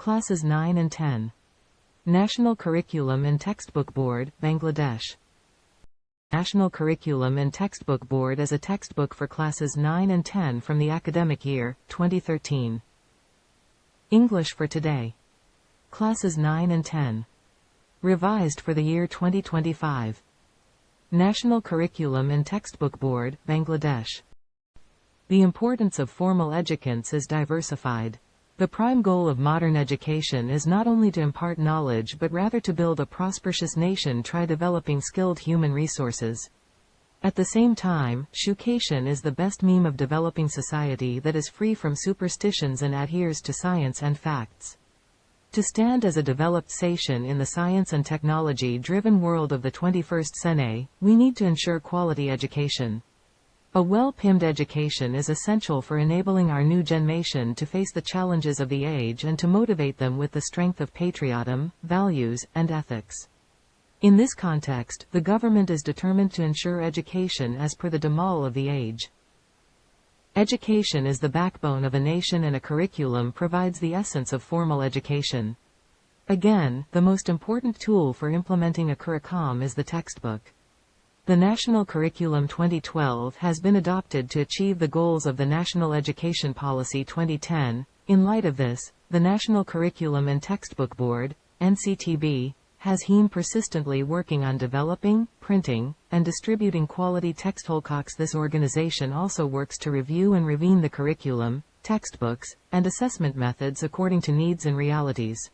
Classes 9 and 10. National Curriculum and Textbook Board, Bangladesh. National Curriculum and Textbook Board is a textbook for classes 9 and 10 from the academic year, 2013. English for today. Classes 9 and 10. Revised for the year 2025. National Curriculum and Textbook Board, Bangladesh. The importance of formal educants is diversified. The prime goal of modern education is not only to impart knowledge but rather to build a prosperous nation try developing skilled human resources. At the same time, Shucation is the best mean of developing society that is free from superstitions and adheres to science and facts. To stand as a developed station in the science and technology-driven world of the 21st century, we need to ensure quality education. A well-pinned education is essential for enabling our new generation to face the challenges of the age and to motivate them with the strength of patriotism, values, and ethics. In this context, the government is determined to ensure education as per the demand of the age. Education is the backbone of a nation and a curriculum provides the essence of formal education. Again, the most important tool for implementing a curriculum is the textbook. The National Curriculum 2012 has been adopted to achieve the goals of the National Education Policy 2010. In light of this, the National Curriculum and Textbook Board, NCTB, has been persistently working on developing, printing, and distributing quality textbooks. This organization also works to review and refine the curriculum, textbooks, and assessment methods according to needs and realities.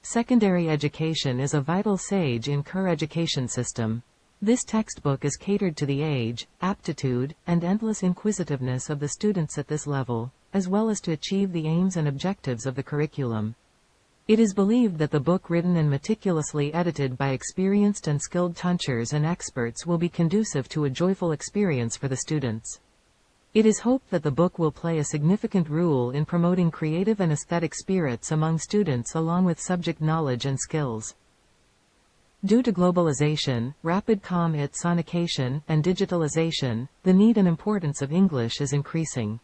Secondary education is a vital stage in Kerr education system. This textbook is catered to the age, aptitude, and endless inquisitiveness of the students at this level, as well as to achieve the aims and objectives of the curriculum. It is believed that the book written and meticulously edited by experienced and skilled teachers and experts will be conducive to a joyful experience for the students. It is hoped that the book will play a significant role in promoting creative and aesthetic spirits among students along with subject knowledge and skills. Due to globalization, rapid sonication, and digitalization, the need and importance of English is increasing.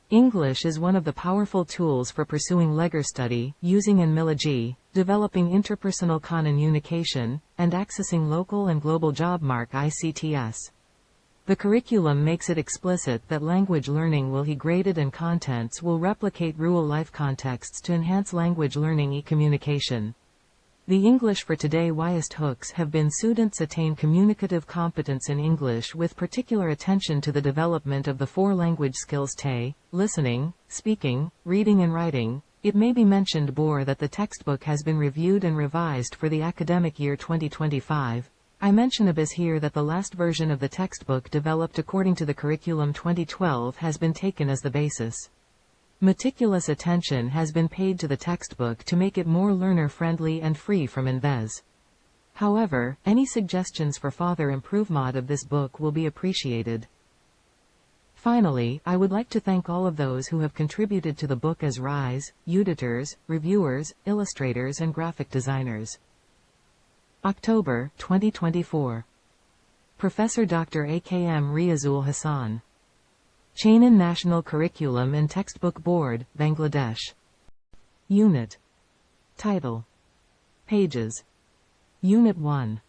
English is one of the powerful tools for pursuing legal study, using in Milaji, developing interpersonal communication, and accessing local and global job market ICTS. The curriculum makes it explicit that language learning will be graded and contents will replicate real life contexts to enhance language learning e-communication. The English for today highest hooks have been students attain communicative competence in English with particular attention to the development of the four language skills listening, speaking, reading and writing. It may be mentioned that the textbook has been reviewed and revised for the academic year 2025. I mention here that the last version of the textbook developed according to the curriculum 2012 has been taken as the basis. Meticulous attention has been paid to the textbook to make it more learner-friendly and free from inves. However, any suggestions for further improvement of this book will be appreciated. Finally, I would like to thank all of those who have contributed to the book as writers, editors, reviewers, illustrators and graphic designers. October 2024. Professor Dr. AKM Riazul Hassan. Chainan National Curriculum and Textbook Board, Bangladesh. Unit. Title. Pages. Unit 1.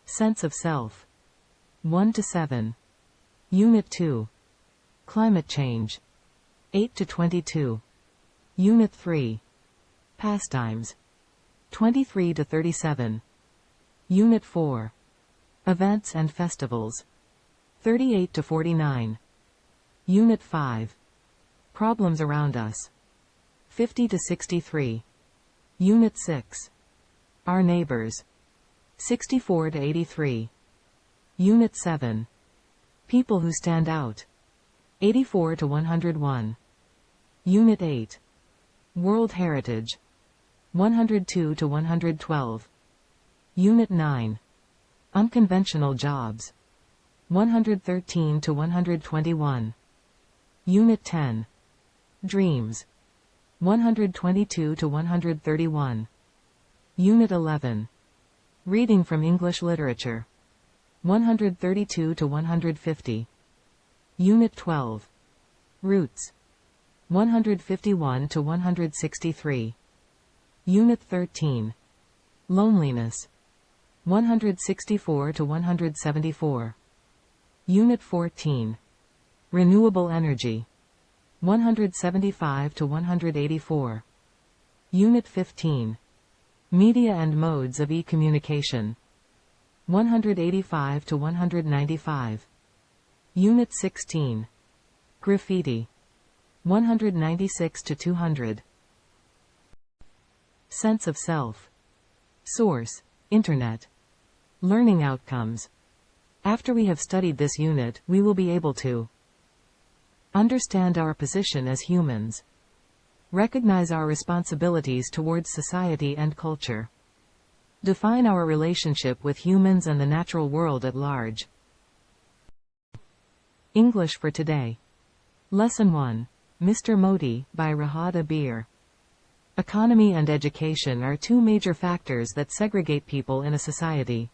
Sense of Self. 1 to 7. Unit 2. Climate Change. 8 to 22. Unit 3. Pastimes. 23 to 37. Unit 4. Events and Festivals. 38 to 49. Unit 5. Problems Around Us. 50 to 63. Unit 6. Our Neighbors. 64 to 83. Unit 7. People Who Stand Out. 84 to 101. Unit 8. World Heritage. 102 to 112. Unit 9. Unconventional Jobs. 113 to 121. Unit 10. Dreams. 122 to 131. Unit 11. Reading from English Literature. 132 to 150. Unit 12. Roots. 151 to 163. Unit 13. Loneliness. 164 to 174. Unit 14. Renewable energy. 175 to 184. Unit 15. Media and modes of e-communication. 185 to 195. Unit 16. Graffiti. 196 to 200. Sense of self. Source: Internet. Learning outcomes. After we have studied this unit, we will be able to understand our position as humans, recognize our responsibilities towards society and culture, define our relationship with humans and the natural world at large. English for today. Lesson 1. Mr. Modi, by Rahad Abir. Economy and education are two major factors that segregate people in a society.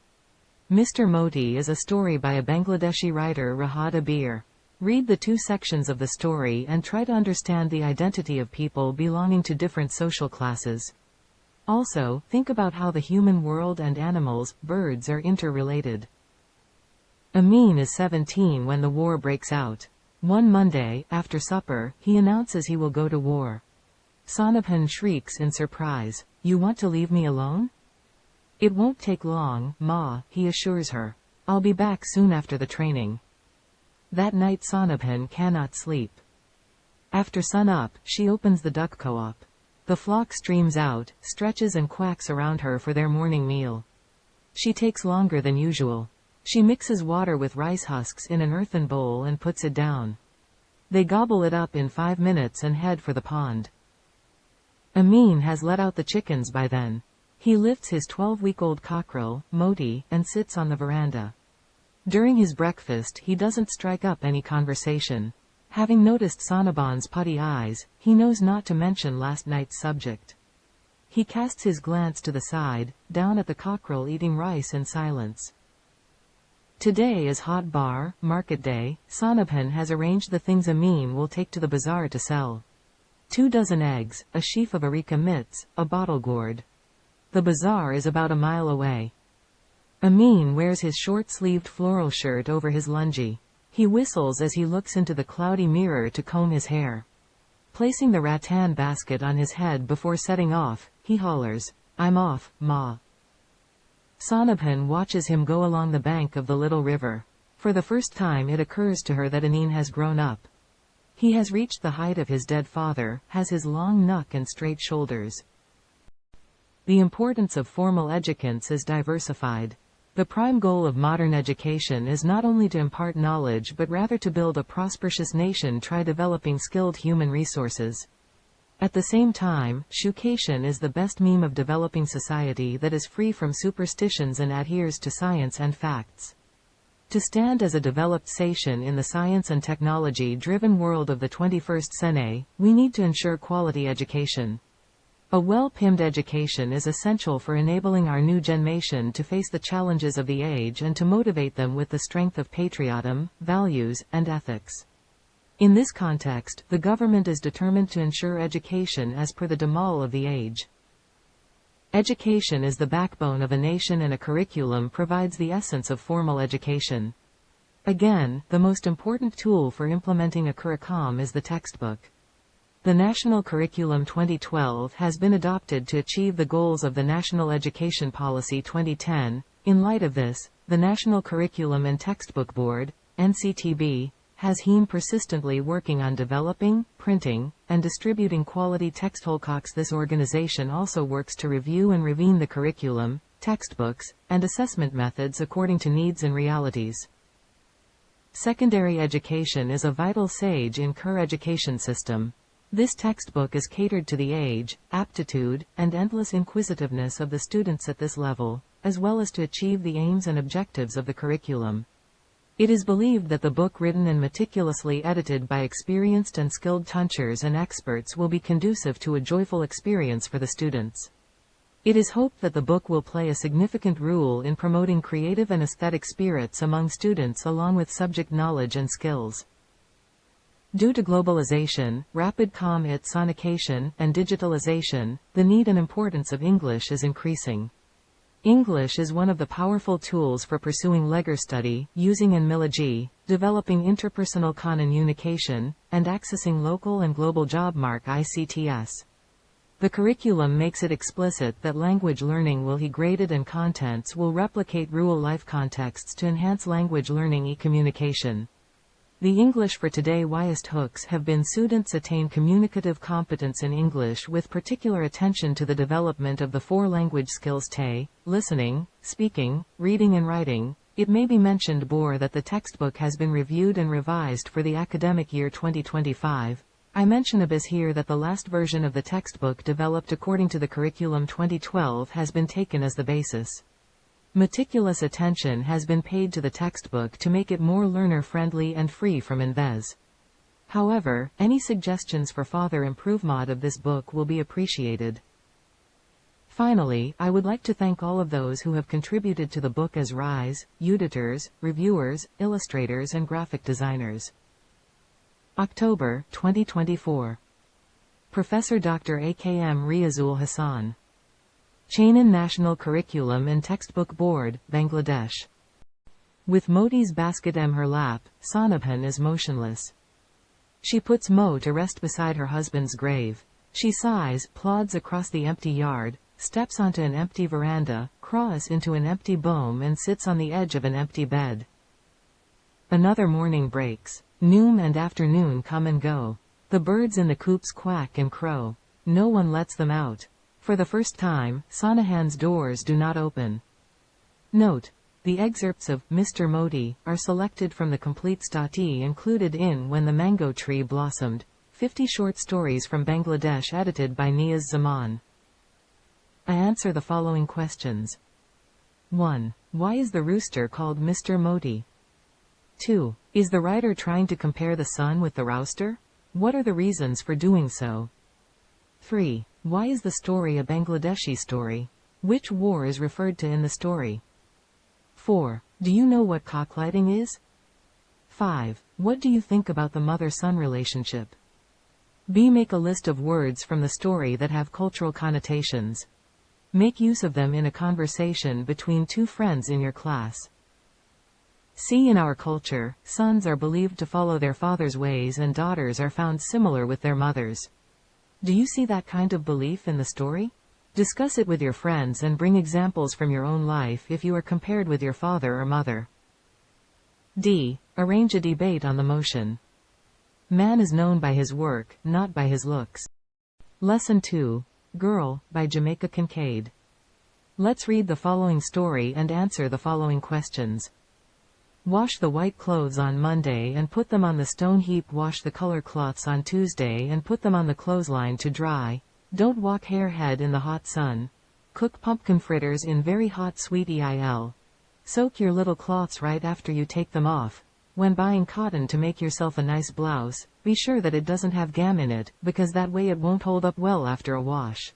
Mr. Modi is a story by a Bangladeshi writer, Rahad Abir. Read the two sections of the story and try to understand the identity of people belonging to different social classes. Also, think about how the human world and animals, birds, are interrelated. Amin is 17 when the war breaks out. One Monday, after supper, he announces he will go to war. Sonabhan shrieks in surprise, "You want to leave me alone?" "It won't take long, Ma," he assures her. "I'll be back soon after the training." That night Sonabhan cannot sleep. After sun-up, she opens the duck co-op. The flock streams out, stretches and quacks around her for their morning meal. She takes longer than usual. She mixes water with rice husks in an earthen bowl and puts it down. They gobble it up in 5 minutes and head for the pond. Amin has let out the chickens by then. He lifts his 12-week-old cockerel, Moti, and sits on the veranda. During his breakfast he doesn't strike up any conversation. Having noticed Sonabhan's putty eyes, he knows not to mention last night's subject. He casts his glance to the side, down at the cockerel eating rice in silence. Today is hot bar, market day. Sonabhan has arranged the things Amin will take to the bazaar to sell. 2 dozen eggs, a sheaf of areca mitts, a bottle gourd. The bazaar is about a mile away. Amin wears his short-sleeved floral shirt over his lungi. He whistles as he looks into the cloudy mirror to comb his hair. Placing the rattan basket on his head before setting off, he hollers, "I'm off, Ma." Sonabhan watches him go along the bank of the little river. For the first time it occurs to her that Amin has grown up. He has reached the height of his dead father, has his long neck and straight shoulders. The importance of formal educants is diversified. The prime goal of modern education is not only to impart knowledge but rather to build a prosperous nation try developing skilled human resources. At the same time, education is the best means of developing society that is free from superstitions and adheres to science and facts. To stand as a developed nation in the science and technology-driven world of the 21st century, we need to ensure quality education. A well-pinned education is essential for enabling our new generation to face the challenges of the age and to motivate them with the strength of patriotism, values, and ethics. In this context, the government is determined to ensure education as per the demand of the age. Education is the backbone of a nation and a curriculum provides the essence of formal education. Again, the most important tool for implementing a curriculum is the textbook. The National Curriculum 2012 has been adopted to achieve the goals of the National Education Policy 2010. In light of this, the National Curriculum and Textbook Board, NCTB, has been persistently working on developing, printing, and distributing quality textbooks. This organization also works to review and refine the curriculum, textbooks, and assessment methods according to needs and realities. Secondary education is a vital stage in Kerr education system. This textbook is catered to the age, aptitude, and endless inquisitiveness of the students at this level, as well as to achieve the aims and objectives of the curriculum. It is believed that the book written and meticulously edited by experienced and skilled teachers and experts will be conducive to a joyful experience for the students. It is hoped that the book will play a significant role in promoting creative and aesthetic spirits among students along with subject knowledge and skills. Due to globalization, rapid sonication, and digitalization, the need and importance of English is increasing. English is one of the powerful tools for pursuing legal study, using in Milaji, developing interpersonal communication, and accessing local and global job ICTS. The curriculum makes it explicit that language learning will be graded and contents will replicate real-life contexts to enhance language learning e-communication. The English for Today highest hooks have been students attain communicative competence in English with particular attention to the development of the four language skills listening, speaking, reading and writing. It may be mentioned that the textbook has been reviewed and revised for the academic year 2025. I mention here that the last version of the textbook developed according to the curriculum 2012 has been taken as the basis. Meticulous attention has been paid to the textbook to make it more learner-friendly and free from invents. However, any suggestions for further improvement of this book will be appreciated. Finally, I would like to thank all of those who have contributed to the book as editors, reviewers, illustrators and graphic designers. October 2024. Professor Dr. AKM Riazul Hassan. Chainan National Curriculum and Textbook Board, Bangladesh. With Modi's basket in her lap, Sonabhan is motionless. She puts Mo to rest beside her husband's grave. She sighs, plods across the empty yard, steps onto an empty veranda, crawls into an empty boom and sits on the edge of an empty bed. Another morning breaks. Noon and afternoon come and go. The birds in the coops quack and crow. No one lets them out. For the first time, Sonahan's doors do not open. Note: the excerpts of Mr. Modi are selected from the complete study included in When the Mango Tree Blossomed, 50 short stories from Bangladesh edited by Niaz Zaman. I answer the following questions. 1. Why is the rooster called Mr. Modi? 2. Is the writer trying to compare the sun with the rooster? What are the reasons for doing so? 3. Why is the story a Bangladeshi story? Which war is referred to in the story? 4. Do you know what cocklighting is? 5. What do you think about the mother-son relationship? B. Make a list of words from the story that have cultural connotations. Make use of them in a conversation between two friends in your class. C. In our culture, sons are believed to follow their father's ways and daughters are found similar with their mothers. Do you see that kind of belief in the story? Discuss it with your friends and bring examples from your own life if you are compared with your father or mother. D. Arrange a debate on the motion. Man is known by his work, not by his looks. Lesson 2. Girl, by Jamaica Kincaid. Let's read the following story and answer the following questions. Wash the white clothes on Monday and put them on the stone heap. Wash the color cloths on Tuesday and put them on the clothesline to dry. Don't walk harehead in the hot sun. Cook pumpkin fritters in very hot sweet oil. Soak your little cloths right after you take them off. When buying cotton to make yourself a nice blouse, be sure that it doesn't have gum in it, because that way it won't hold up well after a wash.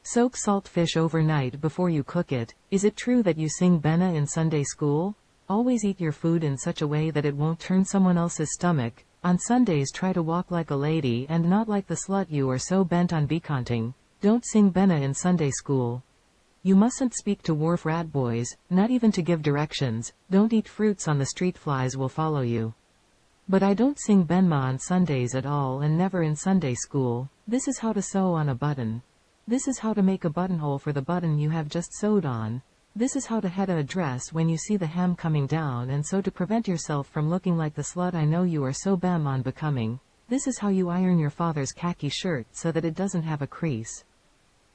Soak salt fish overnight before you cook it. Is it true that you sing Benna in Sunday school? Always eat your food in such a way that it won't turn someone else's stomach. On Sundays try to walk like a lady and not like the slut you are so bent on beconting. Don't sing Benna in Sunday school. You mustn't speak to wharf rat boys, not even to give directions. Don't eat fruits on the street, flies will follow you. But I don't sing Benma on Sundays at all and never in Sunday school. This is how to sew on a button. This is how to make a buttonhole for the button you have just sewed on. This is how to head a dress when you see the hem coming down, and so to prevent yourself from looking like the slut I know you are so bent on becoming. This is how you iron your father's khaki shirt so that it doesn't have a crease.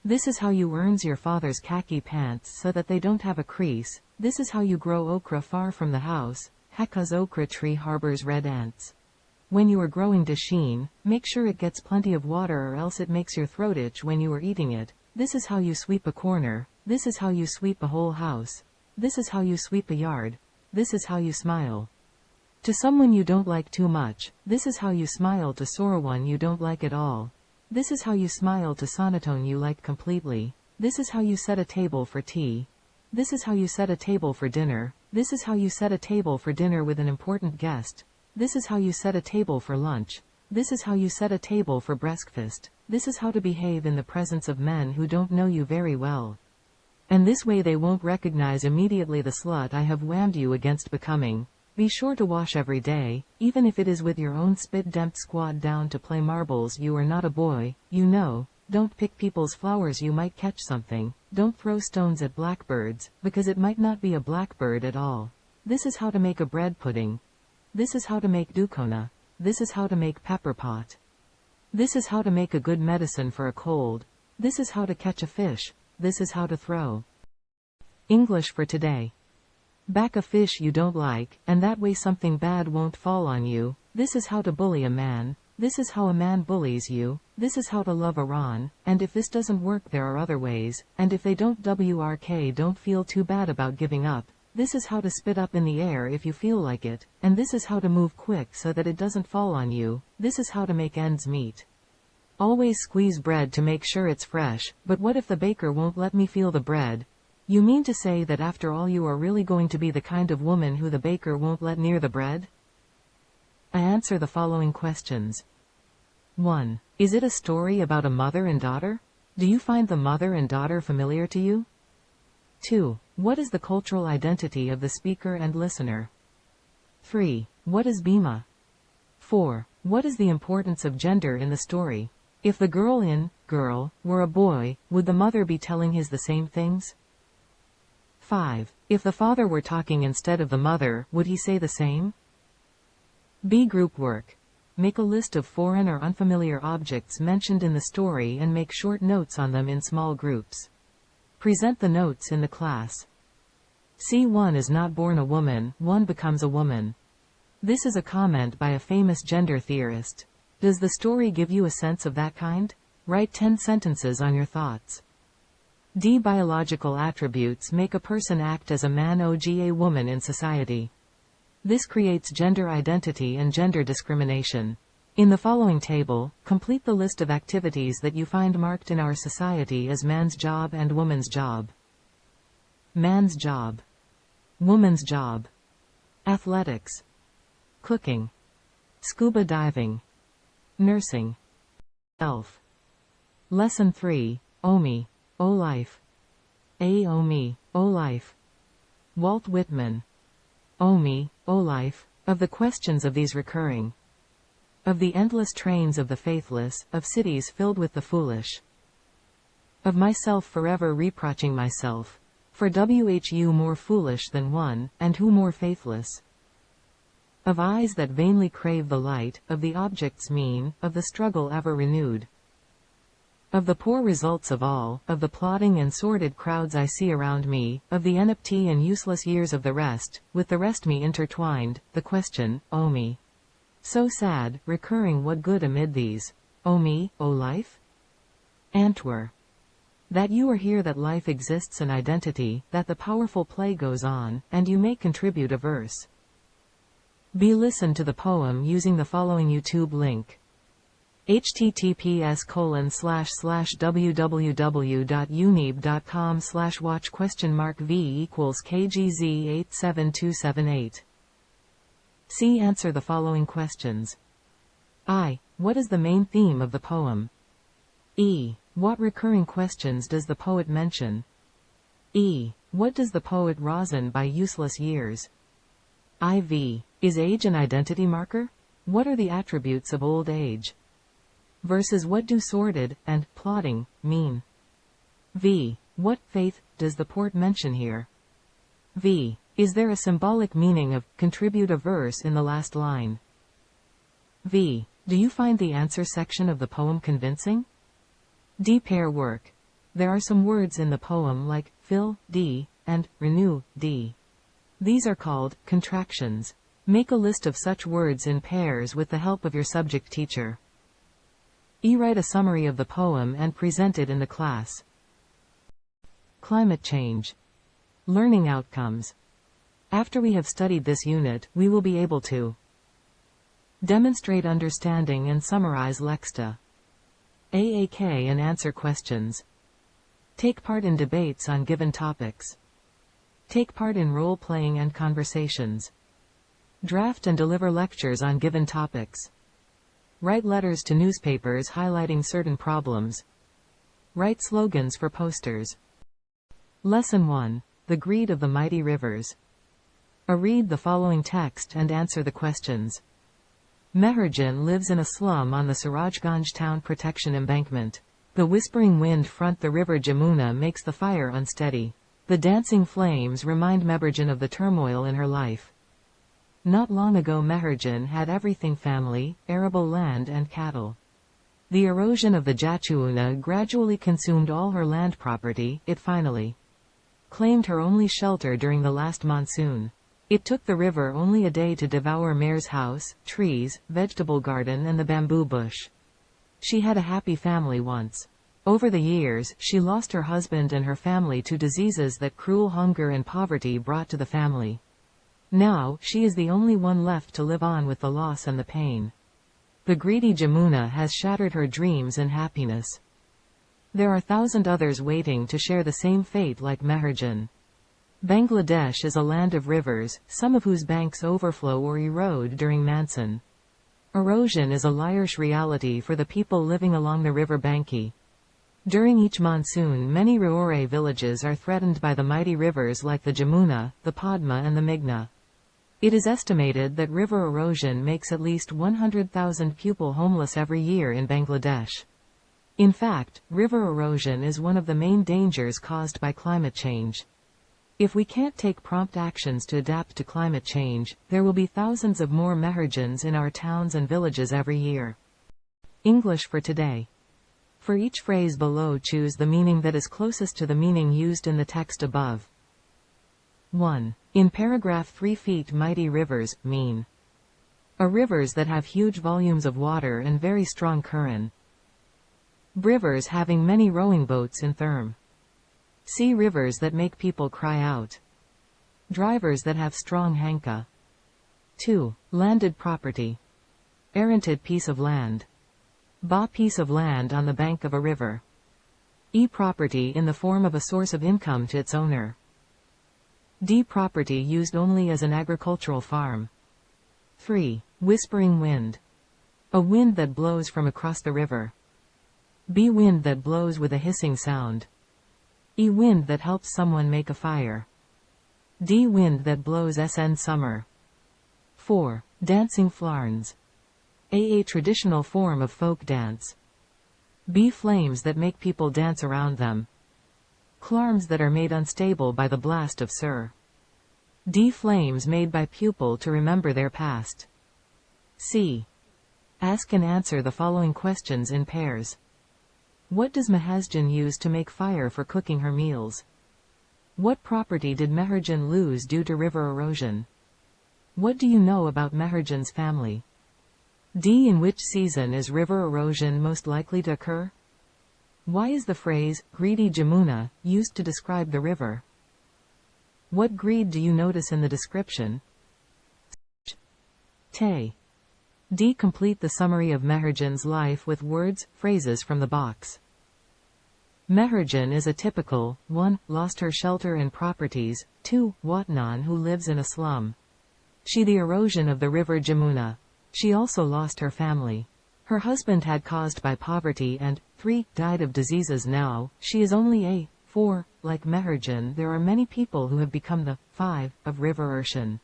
This is how you earns your father's khaki pants so that they don't have a crease. This is how you grow okra far from the house, because okra tree harbors red ants. When you are growing dasheen, make sure it gets plenty of water or else it makes your throat itch when you are eating it. This is how you sweep a corner. This is how you sweep a whole house. This is how you sweep a yard. This is how you smile. To someone you don't like too much, this is how you smile. To someone you don't like at all, this is how you smile. To sonotone you like completely, this is how you set a table for tea. This is how you set a table for dinner. This is how you set a table for dinner with an important guest. This is how you set a table for lunch. This is how you set a table for breakfast. This is how to behave in the presence of men who don't know you very well. And this way they won't recognize immediately the slut I have whammed you against becoming. Be sure to wash every day, even if it is with your own spit damp squad down to play marbles. You are not a boy, you know. Don't pick people's flowers, you might catch something. Don't throw stones at blackbirds, because it might not be a blackbird at all. This is how to make a bread pudding. This is how to make dukkona. This is how to make pepper pot. This is how to make a good medicine for a cold. This is how to catch a fish. This is how to throw. English for today. Back a fish you don't like, and that way something bad won't fall on you. This is how to bully a man. This is how a man bullies you. This is how to love Iran, and if this doesn't work there are other ways, and if they don't don't feel too bad about giving up. This is how to spit up in the air if you feel like it, and this is how to move quick so that it doesn't fall on you. This is how to make ends meet. Always squeeze bread to make sure it's fresh, but what if the baker won't let me feel the bread? You mean to say that after all you are really going to be the kind of woman who the baker won't let near the bread? I answer the following questions. 1. Is it a story about a mother and daughter? Do you find the mother and daughter familiar to you? 2. What is the cultural identity of the speaker and listener? 3. What is Bhima? 4. What is the importance of gender in the story? If the girl were a boy, would the mother be telling his the same things? 5. If the father were talking instead of the mother, would he say the same? B. Group work. Make a list of foreign or unfamiliar objects mentioned in the story and make short notes on them in small groups. Present the notes in the class. C1 is not born a woman, one becomes a woman. This is a comment by a famous gender theorist. Does the story give you a sense of that kind? Write 10 sentences on your thoughts. D. Biological attributes make a person act as a man or a woman in society. This creates gender identity and gender discrimination. In the following table, complete the list of activities that you find marked in our society as man's job and woman's job. Man's job. Woman's job. Athletics. Cooking. Scuba diving. Nursing. Elf. Lesson 3, OMI, O Life. OMI, O Life. Walt Whitman. OMI, O Life, of the questions of these recurring. Of the endless trains of the faithless, of cities filled with the foolish. Of myself forever reproaching myself. For who more foolish than one, and who more faithless? Of eyes that vainly crave the light, of the objects mean, of the struggle ever renewed. Of the poor results of all, of the plodding and sordid crowds I see around me, of the empty and useless years of the rest, with the rest me intertwined, the question, O me. So sad, recurring what good amid these? O me, O life? Antwer. That you are here, that life exists an identity, that the powerful play goes on, and you may contribute a verse. B. Listen to the poem using the following YouTube link. https://www.unib.com/watch?v=kgz87278. C. Answer the following questions. I. What is the main theme of the poem? E. What recurring questions does the poet mention? E. What does the poet reason by useless years? IV. Is age an identity marker? What are the attributes of old age? Versus what do sordid and plodding mean? V. What faith does the poet mention here? V. Is there a symbolic meaning of contribute a verse in the last line? V. Do you find the answer section of the poem convincing? D. Pair work. There are some words in the poem like fill, D, and renew, D. These are called contractions. Make a list of such words in pairs with the help of your subject teacher. E. Write a summary of the poem and present it in the class. Climate change. Learning outcomes. After we have studied this unit, we will be able to demonstrate understanding and summarize Lexta. AAK and answer questions. Take part in debates on given topics. Take part in role-playing and conversations. Draft and deliver lectures on given topics. Write letters to newspapers highlighting certain problems. Write slogans for posters. Lesson 1. The Greed of the Mighty Rivers. Read the following text and answer the questions. Meherjan lives in a slum on the Sirajganj Town Protection Embankment. The whispering wind front the river Jamuna makes the fire unsteady. The dancing flames remind Meherjan of the turmoil in her life. Not long ago Meherjan had everything: family, arable land and cattle. The erosion of the Jachuna gradually consumed all her land property. It finally claimed her only shelter during the last monsoon. It took the river only a day to devour Meher's house, trees, vegetable garden and the bamboo bush. She had a happy family once. Over the years, she lost her husband and her family to diseases that cruel hunger and poverty brought to the family. Now, she is the only one left to live on with the loss and the pain. The greedy Jamuna has shattered her dreams and happiness. There are thousand others waiting to share the same fate like Meherjan. Bangladesh is a land of rivers, some of whose banks overflow or erode during monsoon. Erosion is a harsh reality for the people living along the river Banki. During each monsoon, many Raore villages are threatened by the mighty rivers like the Jamuna, the Padma and the Meghna. It is estimated that river erosion makes at least 100,000 people homeless every year in Bangladesh. In fact, river erosion is one of the main dangers caused by climate change. If we can't take prompt actions to adapt to climate change, there will be thousands of more Meherjans in our towns and villages every year. English for today. For each phrase below, choose the meaning that is closest to the meaning used in the text above. 1. In paragraph 3, feet mighty rivers mean rivers that have huge volumes of water and very strong current. Rivers having many rowing boats in therm. See rivers that make people cry out. Drivers that have strong hanka. 2. Landed property. Rented piece of land. Ba piece of land on the bank of a river. Property in the form of a source of income to its owner. D. Property used only as an agricultural farm. 3. Whispering wind. A wind that blows from across the river. B. Wind that blows with a hissing sound. Wind that helps someone make a fire. D. Wind that blows sn summer. 4. Dancing flarns. A traditional form of folk dance. B. Flames that make people dance around them. Clarms that are made unstable by the blast of Sir. D. Flames made by pupil to remember their past. C. Ask and answer the following questions in pairs. What does Meherjan use to make fire for cooking her meals? What property did Meherjan lose due to river erosion? What do you know about Meherjan's family? D. In which season is river erosion most likely to occur? Why is the phrase, greedy Jamuna, used to describe the river? What greed do you notice in the description? Tay. D. Complete the summary of Meherjan's life with words, phrases from the box. Meherjan is a typical 1. Lost her shelter and properties. 2. Watnan who lives in a slum. She the erosion of the river Jamuna. She also lost her family. Her husband had caused by poverty and 3. Died of diseases. Now, she is only a 4. Like Meherjan, there are many people who have become the 5 of river erosion.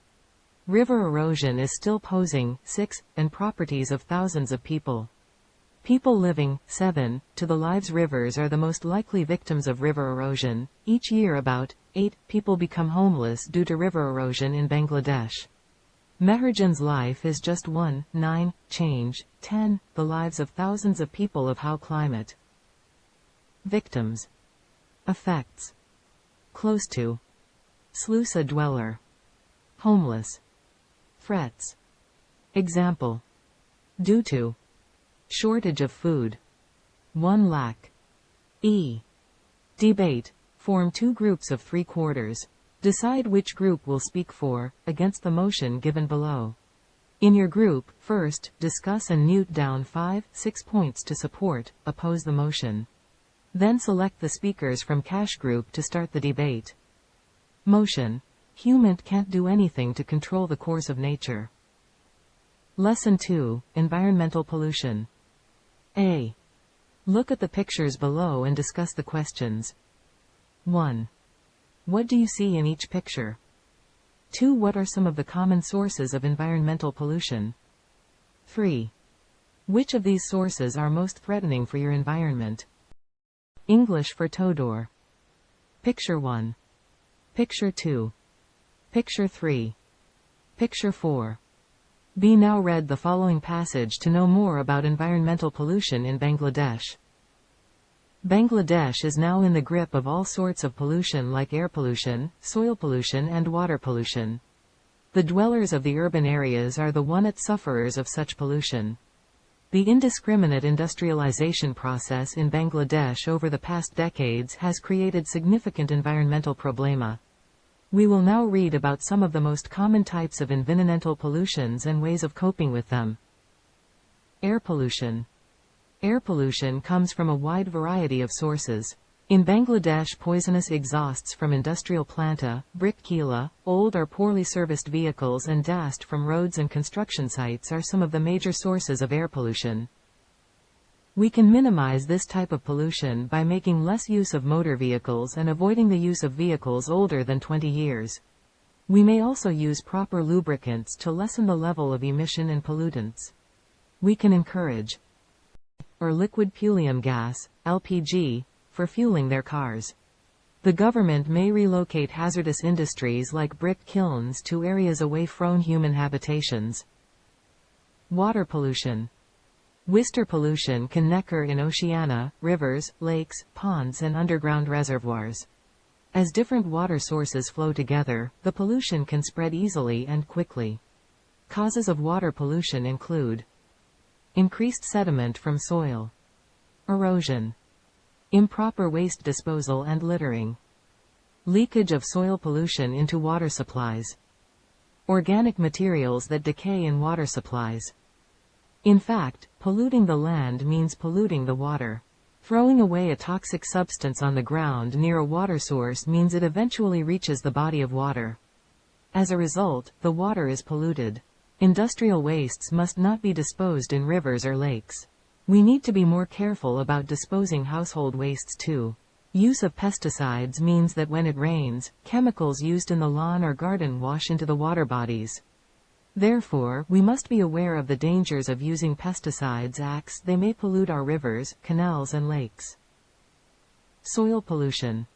River erosion is still posing 6 and properties of thousands of people. People living 7 to the lives. Rivers are the most likely victims of river erosion. Each year about 8 people become homeless due to river erosion in Bangladesh. Meherjan's life is just 9 change 10 the lives of thousands of people of how climate. Victims. Effects. Close to. Slusa dweller. Homeless. Threats. Example. Due to. Shortage of food. 1 lack. Debate. Form 2 groups of 3/4. Decide which group will speak for, against the motion given below. In your group, first, discuss and note down 5-6 points to support, oppose the motion. Then select the speakers from cash group to start the debate. Motion. Human can't do anything to control the course of nature. Lesson 2, Environmental Pollution. A. Look at the pictures below and discuss the questions. 1. What do you see in each picture? 2. What are some of the common sources of environmental pollution? 3. Which of these sources are most threatening for your environment? English for Todor. Picture 1. Picture 2. Picture 3. Picture 4. B. Now read the following passage to know more about environmental pollution in Bangladesh. Bangladesh is now in the grip of all sorts of pollution like air pollution, soil pollution and water pollution. The dwellers of the urban areas are the one-at sufferers of such pollution. The indiscriminate industrialization process in Bangladesh over the past decades has created significant environmental problema. We will now read about some of the most common types of environmental pollutions and ways of coping with them. Air pollution. Air pollution comes from a wide variety of sources. In Bangladesh, poisonous exhausts from industrial planta, brick kiln, old or poorly serviced vehicles and dust from roads and construction sites are some of the major sources of air pollution. We can minimize this type of pollution by making less use of motor vehicles and avoiding the use of vehicles older than 20 years. We may also use proper lubricants to lessen the level of emission and pollutants. We can encourage or liquid petroleum gas, LPG, for fueling their cars. The government may relocate hazardous industries like brick kilns to areas away from human habitations. Water pollution. Water pollution can occur in oceana, rivers, lakes, ponds and underground reservoirs. As different water sources flow together, the pollution can spread easily and quickly. Causes of water pollution include increased sediment from soil, erosion, improper waste disposal and littering, leakage of soil pollution into water supplies, organic materials that decay in water supplies. In fact, polluting the land means polluting the water. Throwing away a toxic substance on the ground near a water source means it eventually reaches the body of water. As a result, the water is polluted. Industrial wastes must not be disposed in rivers or lakes. We need to be more careful about disposing household wastes too. Use of pesticides means that when it rains, chemicals used in the lawn or garden wash into the water bodies. Therefore, we must be aware of the dangers of using pesticides as they may pollute our rivers, canals and lakes. Soil pollution.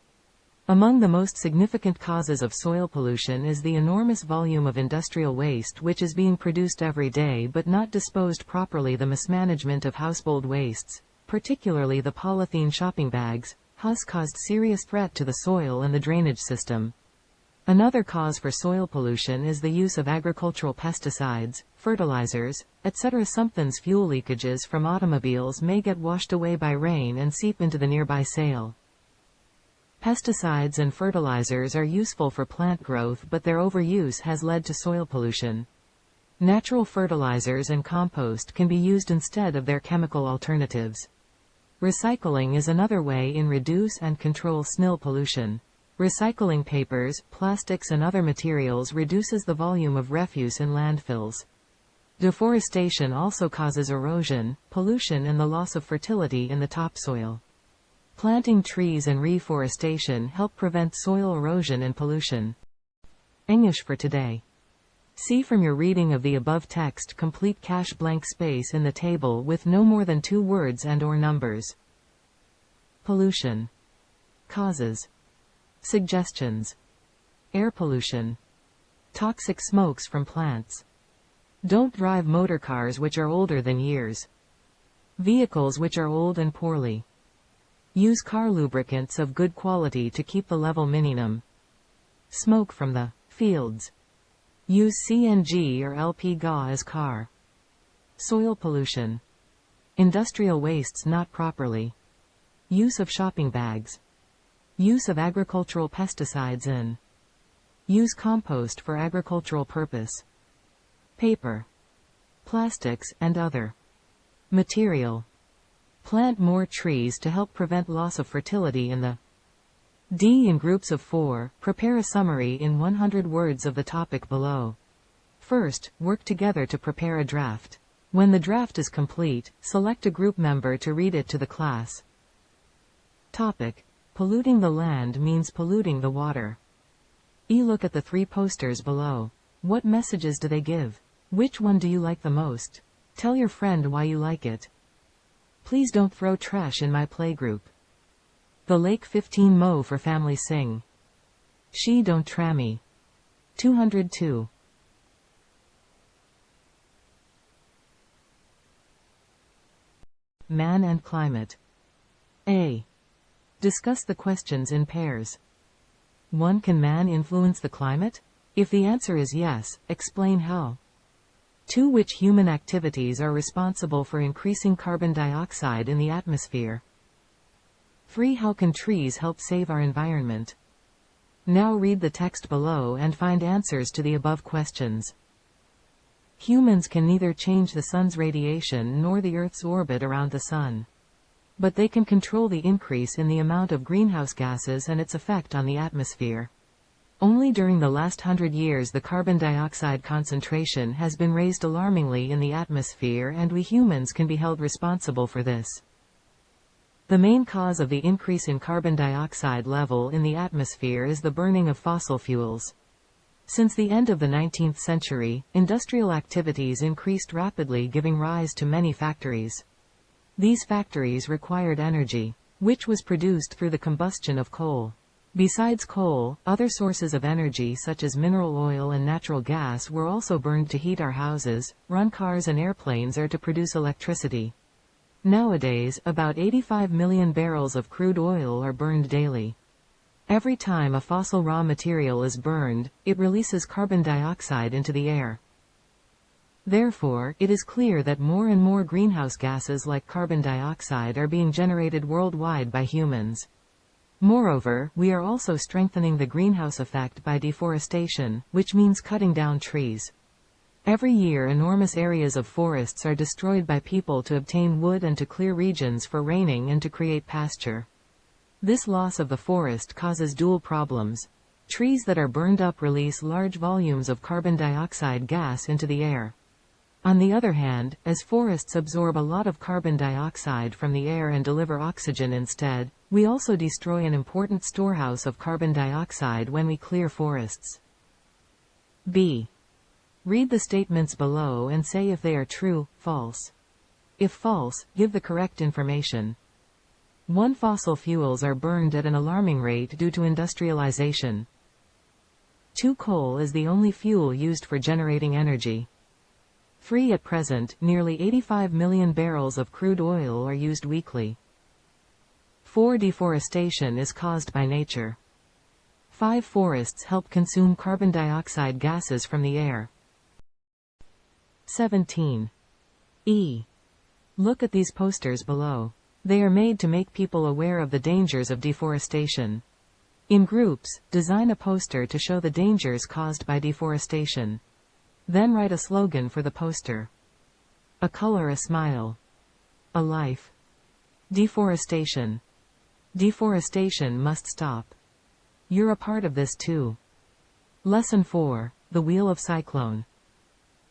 Among the most significant causes of soil pollution is the enormous volume of industrial waste which is being produced every day but not disposed properly. The mismanagement of household wastes, particularly the polythene shopping bags, has caused serious threat to the soil and the drainage system. Another cause for soil pollution is the use of agricultural pesticides, fertilizers, etc. Sometimes fuel leakages from automobiles may get washed away by rain and seep into the nearby soil. Pesticides and fertilizers are useful for plant growth, but their overuse has led to soil pollution. Natural fertilizers and compost can be used instead of their chemical alternatives. Recycling is another way in reduce and control soil pollution. Recycling papers, plastics and other materials reduces the volume of refuse in landfills. Deforestation also causes erosion, pollution and the loss of fertility in the topsoil. Planting trees and reforestation help prevent soil erosion and pollution. English for today. See from your reading of the above text complete cache blank space in the table with no more than 2 words and/or numbers. Pollution. Causes. Suggestions. Air pollution. Toxic smokes from plants. Don't drive motor cars which are older than years. Vehicles which are old and poorly. Use car lubricants of good quality to keep the level minimum. Smoke from the fields. Use CNG or LP gas as car. Soil pollution. Industrial wastes not properly. Use of shopping bags. Use of agricultural pesticides in. Use compost for agricultural purpose. Paper, plastics and other material. Plant more trees to help prevent loss of fertility in the. D. In groups of 4, prepare a summary in 100 words of the topic below. First, work together to prepare a draft. When the draft is complete, select a group member to read it to the class. Topic: polluting the land means polluting the water. Look at the 3 posters below. What messages do they give? Which one do you like the most? Tell your friend why you like it. Please don't throw trash in my playgroup. The Lake 15 Mo for family sing. She don't trammy. 202. Man and climate. A. Discuss the questions in pairs. 1. Can man influence the climate? If the answer is yes, explain how. 2. Which human activities are responsible for increasing carbon dioxide in the atmosphere? 3. How can trees help save our environment? Now read the text below and find answers to the above questions. Humans can neither change the sun's radiation nor the Earth's orbit around the sun. But they can control the increase in the amount of greenhouse gases and its effect on the atmosphere. Only during the last 100 years the carbon dioxide concentration has been raised alarmingly in the atmosphere, and we humans can be held responsible for this. The main cause of the increase in carbon dioxide level in the atmosphere is the burning of fossil fuels. Since the end of the 19th century, industrial activities increased rapidly, giving rise to many factories. These factories required energy, which was produced through the combustion of coal. Besides coal, other sources of energy such as mineral oil and natural gas were also burned to heat our houses, run cars and airplanes, or to produce electricity. Nowadays, about 85 million barrels of crude oil are burned daily. Every time a fossil raw material is burned, it releases carbon dioxide into the air. Therefore, it is clear that more and more greenhouse gases like carbon dioxide are being generated worldwide by humans. Moreover, we are also strengthening the greenhouse effect by deforestation, which means cutting down trees. Every year enormous areas of forests are destroyed by people to obtain wood and to clear regions for raining and to create pasture. This loss of the forest causes dual problems. Trees that are burned up release large volumes of carbon dioxide gas into the air. On the other hand, as forests absorb a lot of carbon dioxide from the air and deliver oxygen instead, we also destroy an important storehouse of carbon dioxide when we clear forests. B. Read the statements below and say if they are true, false. If false, give the correct information. 1. Fossil fuels are burned at an alarming rate due to industrialization. 2. Coal is the only fuel used for generating energy. 3. At present, nearly 85 million barrels of crude oil are used weekly. 4. Deforestation is caused by nature. 5. Forests help consume carbon dioxide gases from the air. 17. E. Look at these posters below. They are made to make people aware of the dangers of deforestation. In groups, design a poster to show the dangers caused by deforestation. Then write a slogan for the poster. A color, a smile. A life. Deforestation. Deforestation must stop. You're a part of this too. Lesson 4, The Wheel of Cyclone.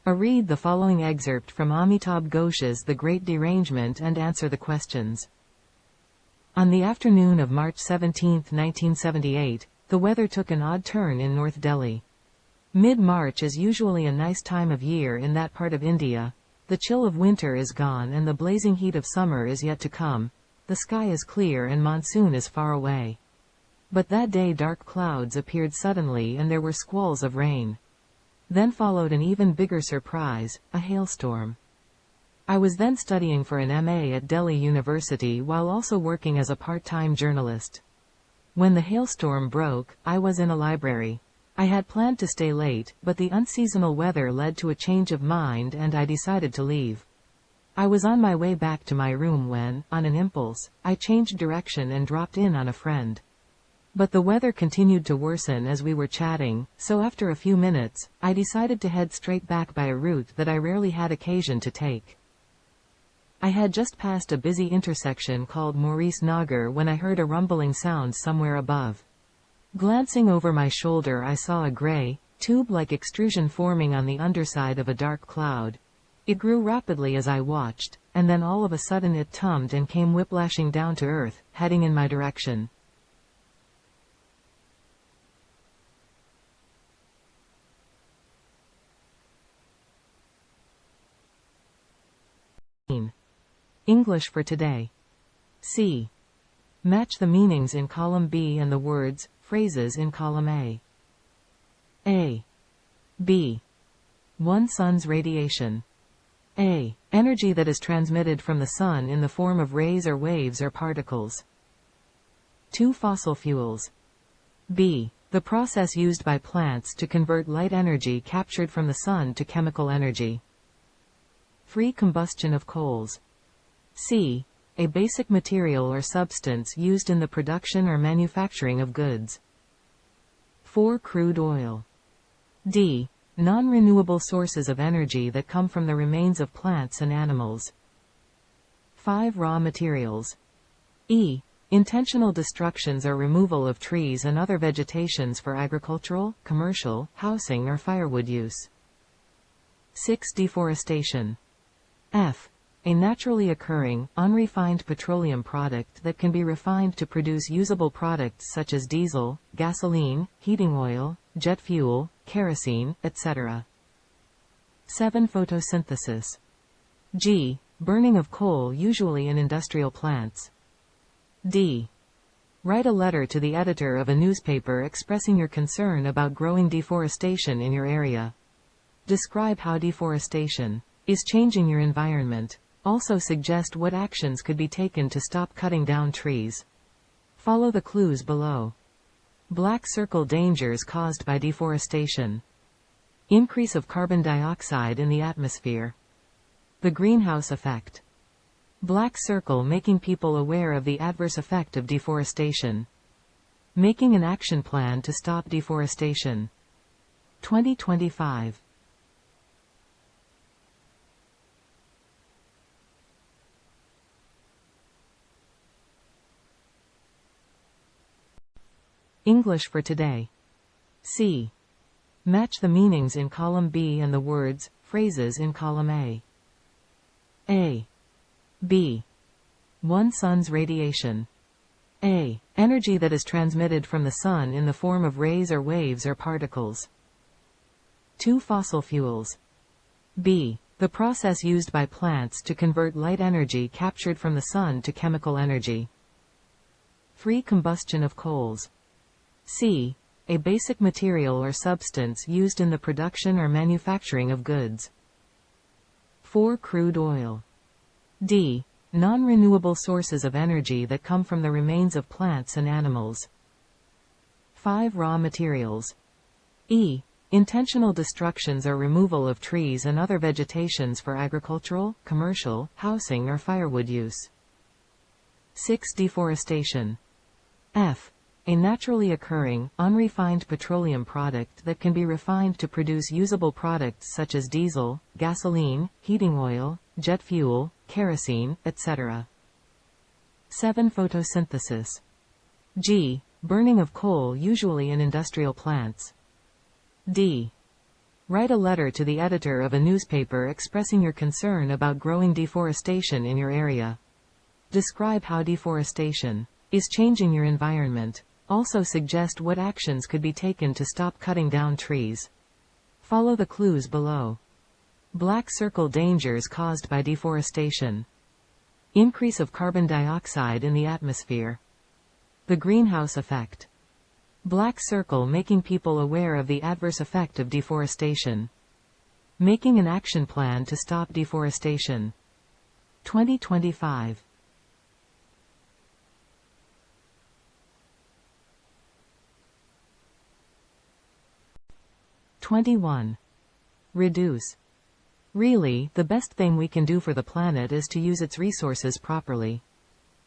Read the following excerpt from Amitabh Ghosh's The Great Derangement and answer the questions. On the afternoon of March 17, 1978, the weather took an odd turn in North Delhi. Mid-March is usually a nice time of year in that part of India. The chill of winter is gone and the blazing heat of summer is yet to come. The sky is clear and monsoon is far away. But that day dark clouds appeared suddenly and there were squalls of rain. Then followed an even bigger surprise, a hailstorm. I was then studying for an MA at Delhi University while also working as a part-time journalist. When the hailstorm broke, I was in a library. I had planned to stay late, but the unseasonal weather led to a change of mind and I decided to leave. I was on my way back to my room when, on an impulse, I changed direction and dropped in on a friend. But the weather continued to worsen as we were chatting, so after a few minutes, I decided to head straight back by a route that I rarely had occasion to take. I had just passed a busy intersection called Maurice Nagar when I heard a rumbling sound somewhere above. Glancing over my shoulder I saw a grey, tube-like extrusion forming on the underside of a dark cloud. It grew rapidly as I watched, and then all of a sudden it tumbled and came whiplashing down to earth, heading in my direction. English for today. C. Match the meanings in column B and the words, phrases in column A. A. B. 1 sun's radiation. A. Energy that is transmitted from the sun in the form of rays or waves or particles. 2 fossil fuels. B. The process used by plants to convert light energy captured from the sun to chemical energy. Free combustion of coals. C. A basic material or substance used in the production or manufacturing of goods. 4 crude oil. D. Non-renewable sources of energy that come from the remains of plants and animals. 5 raw materials. E. Intentional destructions or removal of trees and other vegetations for agricultural, commercial, housing or firewood use. 6 deforestation. F. A naturally occurring, unrefined petroleum product that can be refined to produce usable products such as diesel, gasoline, heating oil, jet fuel, kerosene, etc. 7 photosynthesis. G. Burning of coal usually in industrial plants. D. Write a letter to the editor of a newspaper expressing your concern about growing deforestation in your area. Describe how deforestation is changing your environment. Also suggest what actions could be taken to stop cutting down trees. Follow the clues below. Black circle dangers caused by deforestation. Increase of carbon dioxide in the atmosphere. The greenhouse effect. Black circle making people aware of the adverse effect of deforestation. Making an action plan to stop deforestation. 2025. English for today. C. Match the meanings in column B and the words, phrases in column A. A. B. 1 sun's radiation. A. Energy that is transmitted from the sun in the form of rays or waves or particles. 2 fossil fuels. B. The process used by plants to convert light energy captured from the sun to chemical energy. Free combustion of coals. C. A basic material or substance used in the production or manufacturing of goods. 4 crude oil. D. Non-renewable sources of energy that come from the remains of plants and animals. 5 raw materials. E. Intentional destructions or removal of trees and other vegetations for agricultural, commercial, housing or firewood use. 6 deforestation. F. A naturally occurring, unrefined petroleum product that can be refined to produce usable products such as diesel, gasoline, heating oil, jet fuel, kerosene, etc. 7 photosynthesis. G. Burning of coal usually in industrial plants. D. Write a letter to the editor of a newspaper expressing your concern about growing deforestation in your area. Describe how deforestation is changing your environment. Also suggest what actions could be taken to stop cutting down trees. Follow the clues below. Black circle dangers caused by deforestation. Increase of carbon dioxide in the atmosphere. The greenhouse effect. Black circle making people aware of the adverse effect of deforestation. Making an action plan to stop deforestation. 2025. Reduce. Really, the best thing we can do for the planet is to use its resources properly.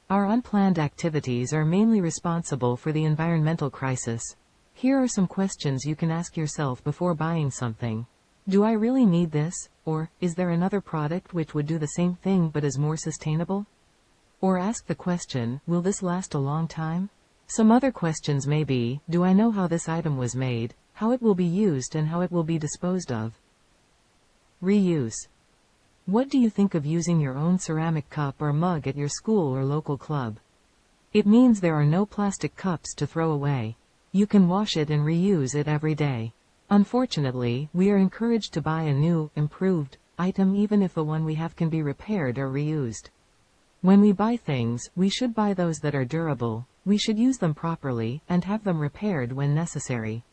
Our unplanned activities are mainly responsible for the environmental crisis. Here are some questions you can ask yourself before buying something. Do I really need this? Or, is there another product which would do the same thing but is more sustainable? Or ask the question, will this last a long time? Some other questions may be, do I know how this item was made? how it will be used and how it will be disposed of. Reuse. What do you think of using your own ceramic cup or mug at your school or local club? It means there are no plastic cups to throw away. You can wash it and reuse it every day. Unfortunately, we are encouraged to buy a new, improved item even if the one we have can be repaired or reused. When we buy things, we should buy those that are durable, we should use them properly, and have them repaired when necessary.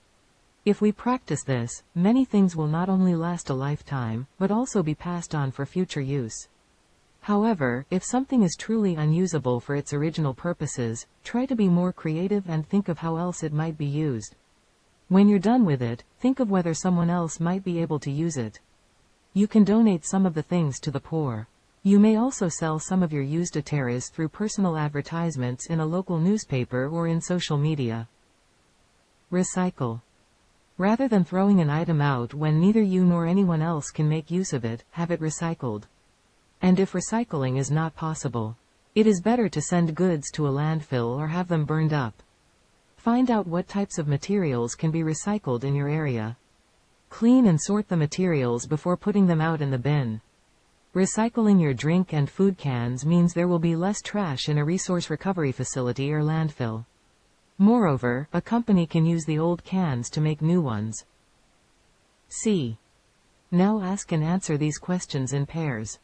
If we practice this, many things will not only last a lifetime, but also be passed on for future use. However, if something is truly unusable for its original purposes, try to be more creative and think of how else it might be used. When you're done with it, think of whether someone else might be able to use it. You can donate some of the things to the poor. You may also sell some of your used iteras through personal advertisements in a local newspaper or in social media. Recycle. Rather than throwing an item out when neither you nor anyone else can make use of it, have it recycled. And if recycling is not possible, it is better to send goods to a landfill or have them burned up. Find out what types of materials can be recycled in your area. Clean and sort the materials before putting them out in the bin. Recycling your drink and food cans means there will be less trash in a resource recovery facility or landfill. Moreover, a company can use the old cans to make new ones. C. Now ask and answer these questions in pairs.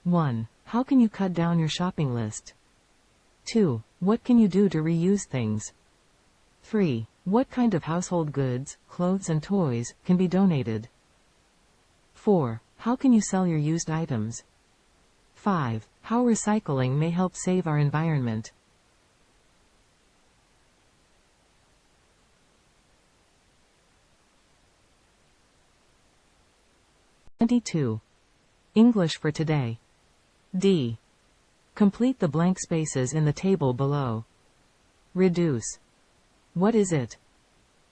1. How can you cut down your shopping list? 2. What can you do to reuse things? 3. What kind of household goods, clothes and toys, can be donated? 4. How can you sell your used items? 5. How recycling may help save our environment. English for today. D. Complete the blank spaces in the table below. Reduce. What is it?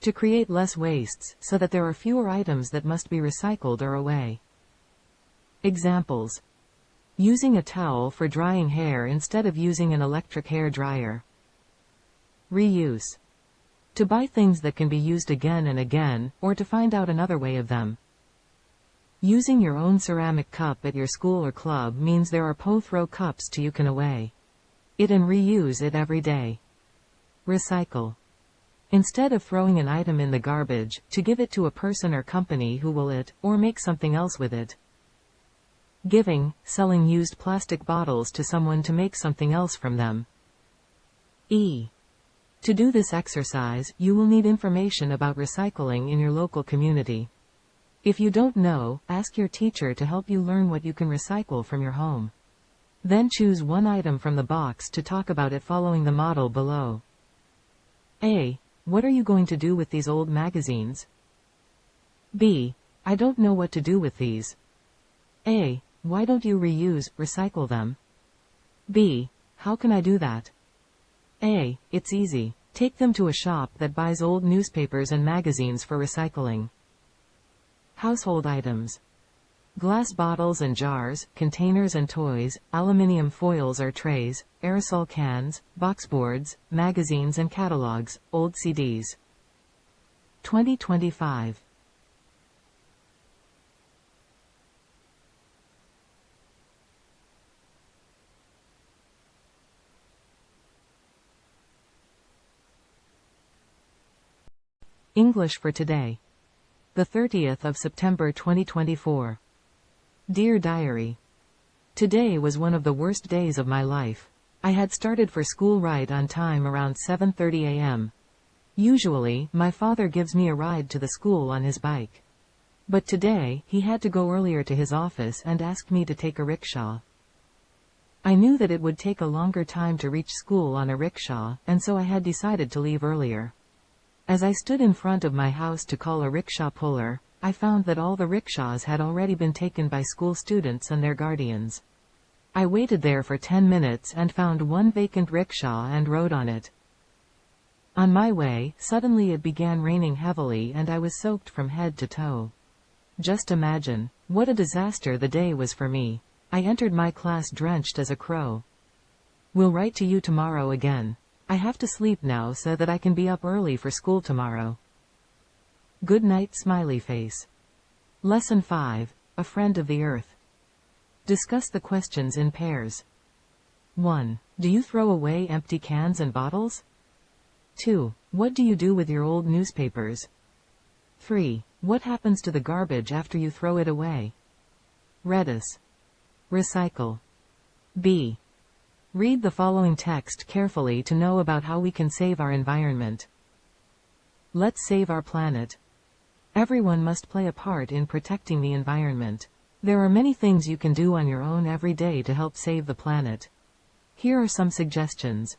To create less wastes, so that there are fewer items that must be recycled or away. Examples. Using a towel for drying hair instead of using an electric hair dryer. Reuse. To buy things that can be used again and again, or to find out another way of them. Using your own ceramic cup at your school or club means there are throw cups to you can away it and reuse it every day. Recycle. Instead of throwing an item in the garbage, to give it to a person or company who will it, or make something else with it. Giving, selling used plastic bottles to someone to make something else from them. E. To do this exercise, you will need information about recycling in your local community. If you don't know, ask your teacher to help you learn what you can recycle from your home. Then choose one item from the box to talk about it following the model below. A. What are you going to do with these old magazines? B. I don't know what to do with these. A. Why don't you reuse, recycle them? B. How can I do that? A. It's easy. Take them to a shop that buys old newspapers and magazines for recycling. Household items. Glass bottles and jars, containers and toys, aluminium foils or trays, aerosol cans, boxboards, magazines and catalogs, old CDs. 2025. English for today. The 30th of September 2024. Dear Diary. Today was one of the worst days of my life. I had started for school right on time around 7:30 a.m. Usually, my father gives me a ride to the school on his bike. But today, he had to go earlier to his office and asked me to take a rickshaw. I knew that it would take a longer time to reach school on a rickshaw, and so I had decided to leave earlier. As I stood in front of my house to call a rickshaw puller, I found that all the rickshaws had already been taken by school students and their guardians. I waited there for 10 minutes and found one vacant rickshaw and rode on it. On my way, suddenly it began raining heavily and I was soaked from head to toe. Just imagine, what a disaster the day was for me. I entered my class drenched as a crow. Will write to you tomorrow again. I have to sleep now so that I can be up early for school tomorrow. Good night smiley face. Lesson 5. A friend of the earth. Discuss the questions in pairs. 1. Do you throw away empty cans and bottles? 2. What do you do with your old newspapers? 3. What happens to the garbage after you throw it away? Reduce. Recycle. B. Read the following text carefully to know about how we can save our environment. Let's save our planet. Everyone must play a part in protecting the environment. There are many things you can do on your own every day to help save the planet. Here are some suggestions.